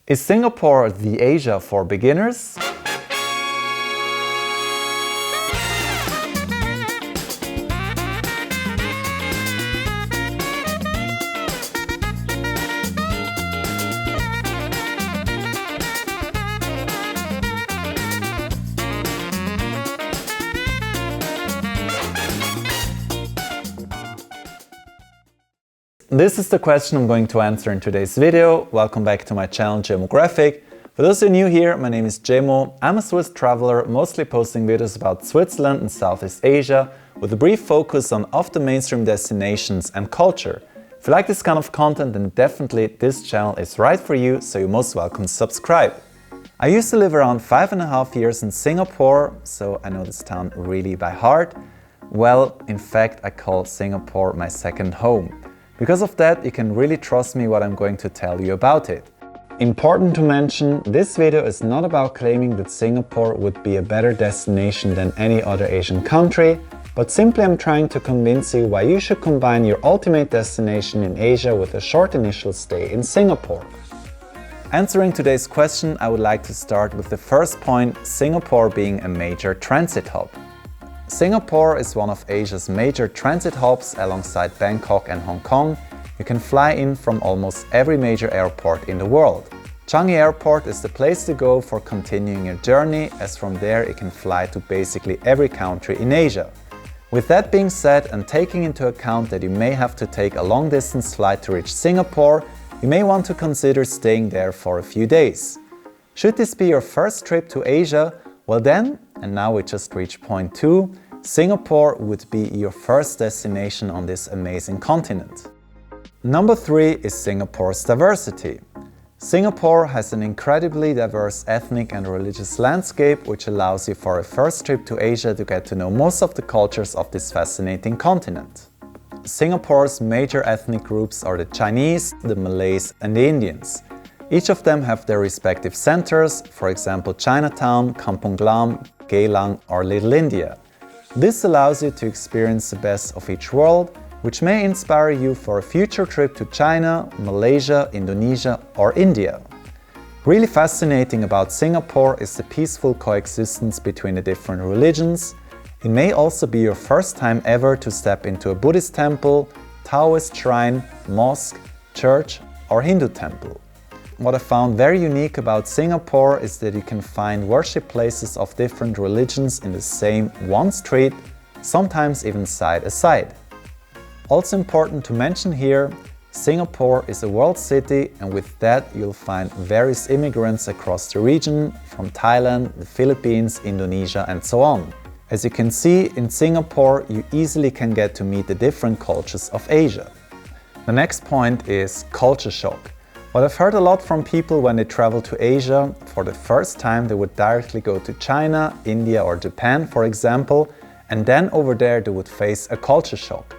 Is Singapore the Asia for beginners? This is the question I'm going to answer in today's video. Welcome back to my channel Gemographic. For those who are new here, my name is Gemo. I'm a Swiss traveler, mostly posting videos about Switzerland and Southeast Asia, with a brief focus on off-the-mainstream destinations and culture. If you like this kind of content, then definitely this channel is right for you, so you're most welcome to subscribe. I used to live around 5.5 years in Singapore, so I know this town really by heart. Well, in fact, I call Singapore my second home. Because of that, you can really trust me what I'm going to tell you about it. Important to mention, this video is not about claiming that Singapore would be a better destination than any other Asian country, but simply I'm trying to convince you why you should combine your ultimate destination in Asia with a short initial stay in Singapore. Answering today's question, I would like to start with the first point, Singapore being a major transit hub. Singapore is one of Asia's major transit hubs alongside Bangkok and Hong Kong. You can fly in from almost every major airport in the world. Changi Airport is the place to go for continuing your journey, as from there you can fly to basically every country in Asia. With that being said, and taking into account that you may have to take a long distance flight to reach Singapore, you may want to consider staying there for a few days. Should this be your first trip to Asia, well then, and now we just reached point 2, Singapore would be your first destination on this amazing continent. Number 3 is Singapore's diversity. Singapore has an incredibly diverse ethnic and religious landscape, which allows you for a first trip to Asia to get to know most of the cultures of this fascinating continent. Singapore's major ethnic groups are the Chinese, the Malays and the Indians. Each of them have their respective centers, for example Chinatown, Kampung Glam, Geylang or Little India. This allows you to experience the best of each world, which may inspire you for a future trip to China, Malaysia, Indonesia or India. Really fascinating about Singapore is the peaceful coexistence between the different religions. It may also be your first time ever to step into a Buddhist temple, Taoist shrine, mosque, church or Hindu temple. What I found very unique about Singapore is that you can find worship places of different religions in the same one street, sometimes even side by side. Also important to mention here, Singapore is a world city, and with that you'll find various immigrants across the region from Thailand, the Philippines, Indonesia and so on. As you can see, in Singapore you easily can get to meet the different cultures of Asia. The next point is culture shock. What I've heard a lot from people when they travel to Asia, for the first time they would directly go to China, India or Japan for example, and then over there they would face a culture shock.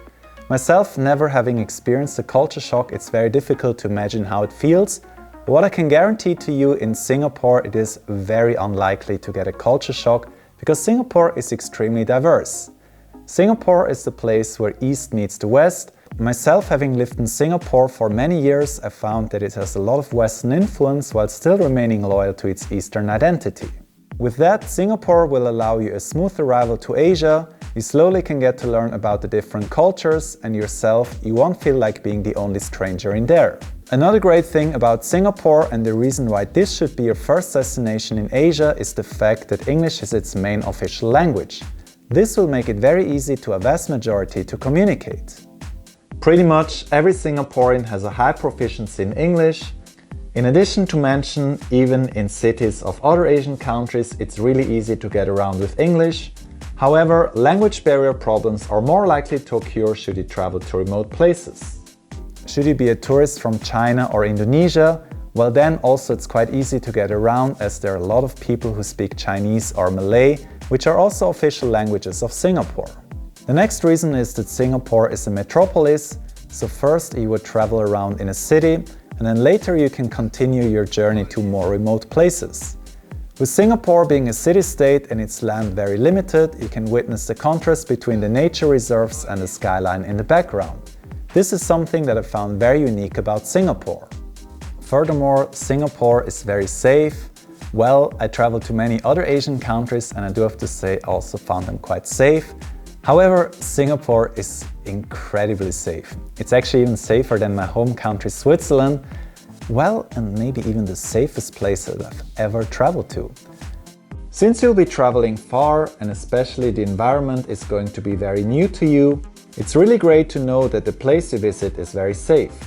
Myself, never having experienced a culture shock, it's very difficult to imagine how it feels. But what I can guarantee to you, in Singapore it is very unlikely to get a culture shock because Singapore is extremely diverse. Singapore is the place where East meets the West. Myself, having lived in Singapore for many years, I found that it has a lot of Western influence while still remaining loyal to its Eastern identity. With that, Singapore will allow you a smooth arrival to Asia. You slowly can get to learn about the different cultures, and yourself, you won't feel like being the only stranger in there. Another great thing about Singapore, and the reason why this should be your first destination in Asia, is the fact that English is its main official language. This will make it very easy to a vast majority to communicate. Pretty much every Singaporean has a high proficiency in English. In addition to mention, even in cities of other Asian countries, it's really easy to get around with English. However, language barrier problems are more likely to occur should you travel to remote places. Should you be a tourist from China or Indonesia, well then also it's quite easy to get around, as there are a lot of people who speak Chinese or Malay, which are also official languages of Singapore. The next reason is that Singapore is a metropolis, so first you would travel around in a city, and then later you can continue your journey to more remote places. With Singapore being a city-state and its land very limited, you can witness the contrast between the nature reserves and the skyline in the background. This is something that I found very unique about Singapore. Furthermore, Singapore is very safe. Well, I traveled to many other Asian countries and I do have to say I also found them quite safe. However, Singapore is incredibly safe. It's actually even safer than my home country Switzerland. Well, and maybe even the safest place that I've ever traveled to. Since you'll be traveling far and especially the environment is going to be very new to you, it's really great to know that the place you visit is very safe.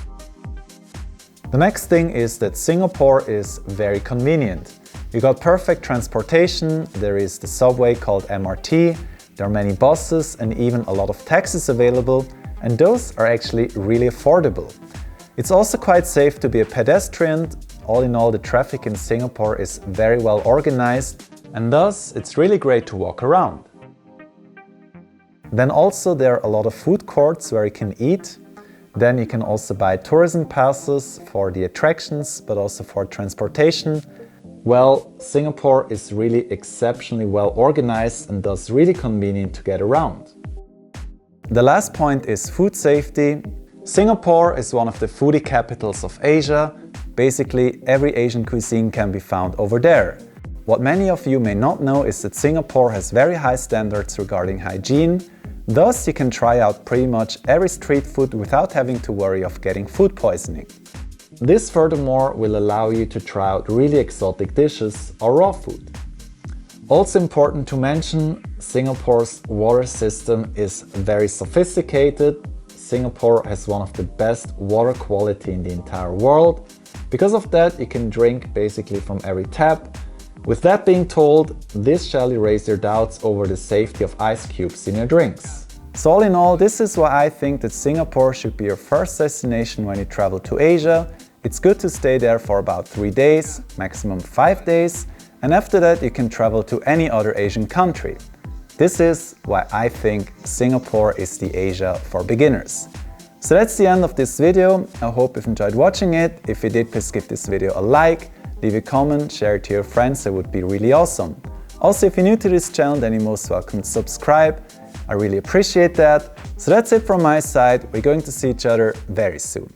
The next thing is that Singapore is very convenient. You got perfect transportation, there is the subway called MRT, there are many buses and even a lot of taxis available, and those are actually really affordable. It's also quite safe to be a pedestrian. All in all, the traffic in Singapore is very well organized, and thus it's really great to walk around. Then also there are a lot of food courts where you can eat. Then you can also buy tourism passes for the attractions, but also for transportation. Well, Singapore is really exceptionally well organized and thus really convenient to get around. The last point is food safety. Singapore is one of the foodie capitals of Asia. Basically, every Asian cuisine can be found over there. What many of you may not know is that Singapore has very high standards regarding hygiene. Thus, you can try out pretty much every street food without having to worry of getting food poisoning. This furthermore will allow you to try out really exotic dishes or raw food. Also important to mention, Singapore's water system is very sophisticated. Singapore has one of the best water quality in the entire world. Because of that, you can drink basically from every tap. With that being told, this shall erase your doubts over the safety of ice cubes in your drinks. So all in all, this is why I think that Singapore should be your first destination when you travel to Asia. It's good to stay there for about 3 days, maximum 5 days, and after that you can travel to any other Asian country. This is why I think Singapore is the Asia for beginners. So that's the end of this video. I hope you've enjoyed watching it. If you did, please give this video a like. Leave a comment, share it to your friends, that would be really awesome. Also, if you're new to this channel, then you're most welcome to subscribe. I really appreciate that. So that's it from my side. We're going to see each other very soon.